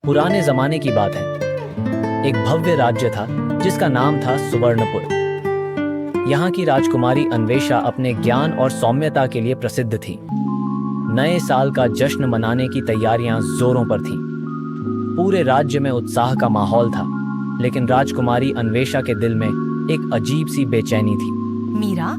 पुराने जमाने की बात है। एक भव्य राज्य था जिसका नाम था सुवर्णपुर। यहाँ की राजकुमारी अन्वेषा अपने ज्ञान और सौम्यता के लिए प्रसिद्ध थी। नए साल का जश्न मनाने की तैयारियां जोरों पर थीं। पूरे राज्य में उत्साह का माहौल था, लेकिन राजकुमारी अन्वेषा के दिल में एक अजीब सी बेचैनी थी। मीरा,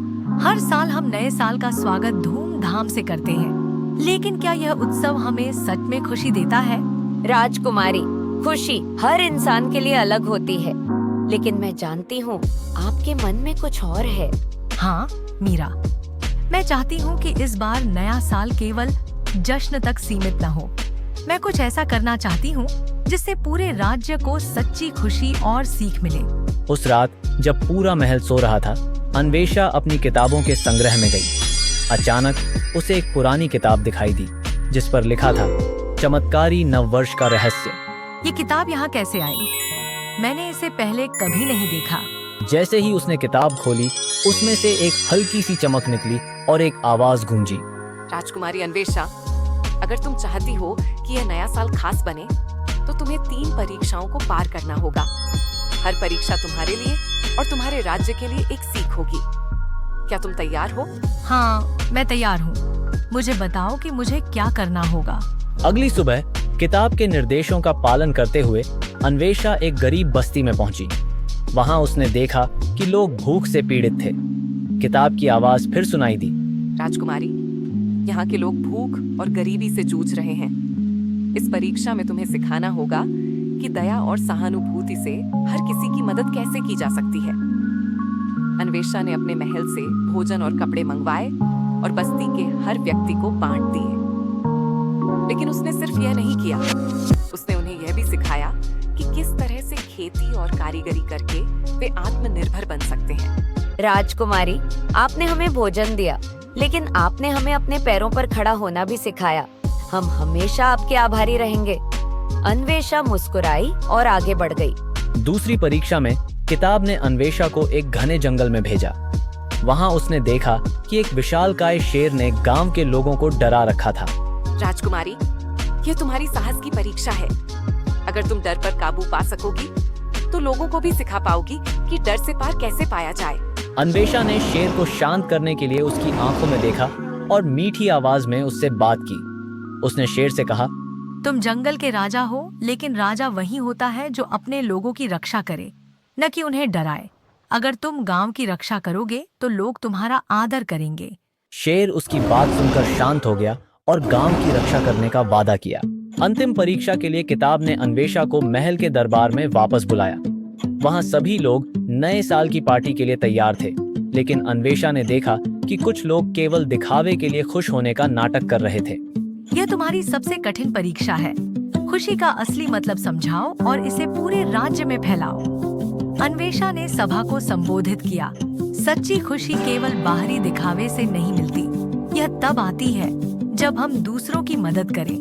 हर साल हम नए साल का स्वागत धूमधाम से करते हैं, लेकिन क्या यह उत्सव हमें सच में खुशी देता है? राजकुमारी, खुशी हर इंसान के लिए अलग होती है, लेकिन मैं जानती हूँ आपके मन में कुछ और है। हाँ मीरा, मैं चाहती हूँ कि इस बार नया साल केवल जश्न तक सीमित न हो। मैं कुछ ऐसा करना चाहती हूँ जिससे पूरे राज्य को सच्ची खुशी और सीख मिले। उस रात जब पूरा महल सो रहा था, अन्वेषा अपनी किताबों के संग्रह में गई। अचानक उसे एक पुरानी किताब दिखाई दी जिस पर लिखा था चमत्कारी नववर्ष का रहस्य। ये किताब यहाँ कैसे आई? मैंने इसे पहले कभी नहीं देखा। जैसे ही उसने किताब खोली, उसमें से एक हल्की सी चमक निकली और एक आवाज गूंजी। राजकुमारी अन्वेषा, अगर तुम चाहती हो कि यह नया साल खास बने, तो तुम्हें 3 परीक्षाओं को पार करना होगा। हर परीक्षा तुम्हारे लिए और तुम्हारे राज्य के लिए एक सीख होगी। क्या तुम तैयार हो? हाँ, मैं तैयार हूँ। मुझे बताओ कि मुझे क्या करना होगा। अगली सुबह किताब के निर्देशों का पालन करते हुए अन्वेषा एक गरीब बस्ती में पहुंची। वहां उसने देखा कि लोग भूख से पीड़ित थे। किताब की आवाज फिर सुनाई दी। राजकुमारी, यहाँ के लोग भूख और गरीबी से जूझ रहे हैं। इस परीक्षा में तुम्हें सिखाना होगा कि दया और सहानुभूति से हर किसी की मदद कैसे की जा सकती है। अन्वेषा ने अपने महल से भोजन और कपड़े मंगवाए और बस्ती के हर व्यक्ति को बांट दिए। लेकिन उसने सिर्फ यह नहीं किया, उसने उन्हें यह भी सिखाया कि किस तरह से खेती और कारीगरी करके वे आत्मनिर्भर बन सकते हैं। राजकुमारी, आपने हमें भोजन दिया, लेकिन आपने हमें अपने पैरों पर खड़ा होना भी सिखाया। हम हमेशा आपके आभारी रहेंगे। अन्वेषा मुस्कुराई और आगे बढ़ गई। दूसरी परीक्षा में किताब ने अन्वेषा को एक घने जंगल में भेजा। वहां उसने देखा कि एक विशालकाय शेर ने गांव के लोगों को डरा रखा था। राजकुमारी, यह तुम्हारी साहस की परीक्षा है। अगर तुम डर पर काबू पा सकोगी, तो लोगों को भी सिखा पाओगी कि डर से पार कैसे पाया जाए। अन्वेषा ने शेर को शांत करने के लिए उसकी आंखों में देखा और मीठी आवाज में उससे बात की। उसने शेर से कहा, तुम जंगल के राजा हो, लेकिन राजा वही होता है जो अपने लोगों की रक्षा करे, न कि उन्हें डराए। अगर तुम गांव की रक्षा करोगे तो लोग तुम्हारा आदर करेंगे। शेर उसकी बात सुनकर शांत हो गया और गांव की रक्षा करने का वादा किया। अंतिम परीक्षा के लिए किताब ने अन्वेषा को महल के दरबार में वापस बुलाया। वहां सभी लोग नए साल की पार्टी के लिए तैयार थे, लेकिन अन्वेषा ने देखा कि कुछ लोग केवल दिखावे के लिए खुश होने का नाटक कर रहे थे। यह तुम्हारी सबसे कठिन परीक्षा है। खुशी का असली मतलब समझाओ और इसे पूरे राज्य में फैलाओ। अन्वेषा ने सभा को संबोधित किया। सच्ची खुशी केवल बाहरी दिखावे से नहीं मिलती। यह तब आती है जब हम दूसरों की मदद करें,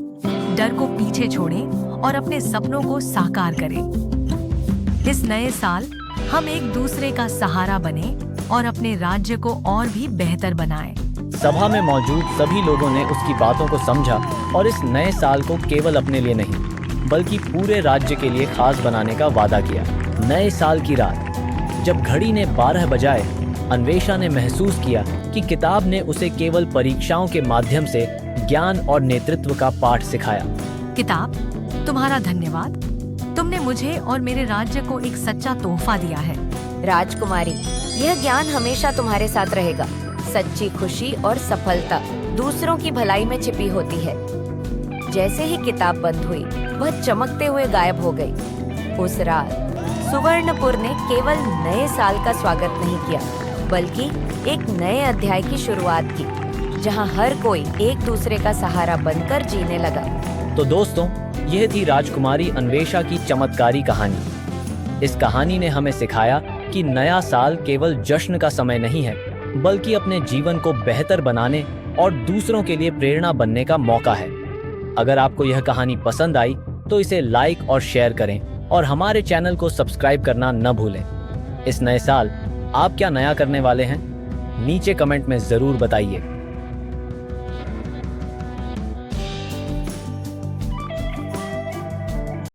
डर को पीछे छोड़ें और अपने सपनों को साकार करें। इस नए साल हम एक दूसरे का सहारा बने और अपने राज्य को और भी बेहतर बनाएं। सभा में मौजूद सभी लोगों ने उसकी बातों को समझा और इस नए साल को केवल अपने लिए नहीं, बल्कि पूरे राज्य के लिए खास बनाने का वादा किया। नए साल की रात जब घड़ी ने 12 बजाए, अन्वेषा ने महसूस किया कि किताब ने उसे केवल परीक्षाओं के माध्यम से ज्ञान और नेतृत्व का पाठ सिखाया। किताब, तुम्हारा धन्यवाद। तुमने मुझे और मेरे राज्य को एक सच्चा तोहफा दिया है। राजकुमारी, यह ज्ञान हमेशा तुम्हारे साथ रहेगा। सच्ची खुशी और सफलता दूसरों की भलाई में छिपी होती है। जैसे ही किताब बंद हुई, वह चमकते हुए गायब हो गई। उस रात सुवर्णपुर ने केवल नए साल का स्वागत नहीं किया, बल्कि एक नए अध्याय की शुरुआत की, जहां हर कोई एक दूसरे का सहारा बनकर जीने लगा। तो दोस्तों, यह थी राजकुमारी अन्वेषा की चमत्कारी कहानी। इस कहानी ने हमें सिखाया कि नया साल केवल जश्न का समय नहीं है, बल्कि अपने जीवन को बेहतर बनाने और दूसरों के लिए प्रेरणा बनने का मौका है। अगर आपको यह कहानी पसंद आई तो इसे लाइक और शेयर करें और हमारे चैनल को सब्सक्राइब करना न भूलें। इस नए साल आप क्या नया करने वाले हैं? नीचे कमेंट में जरूर बताइए।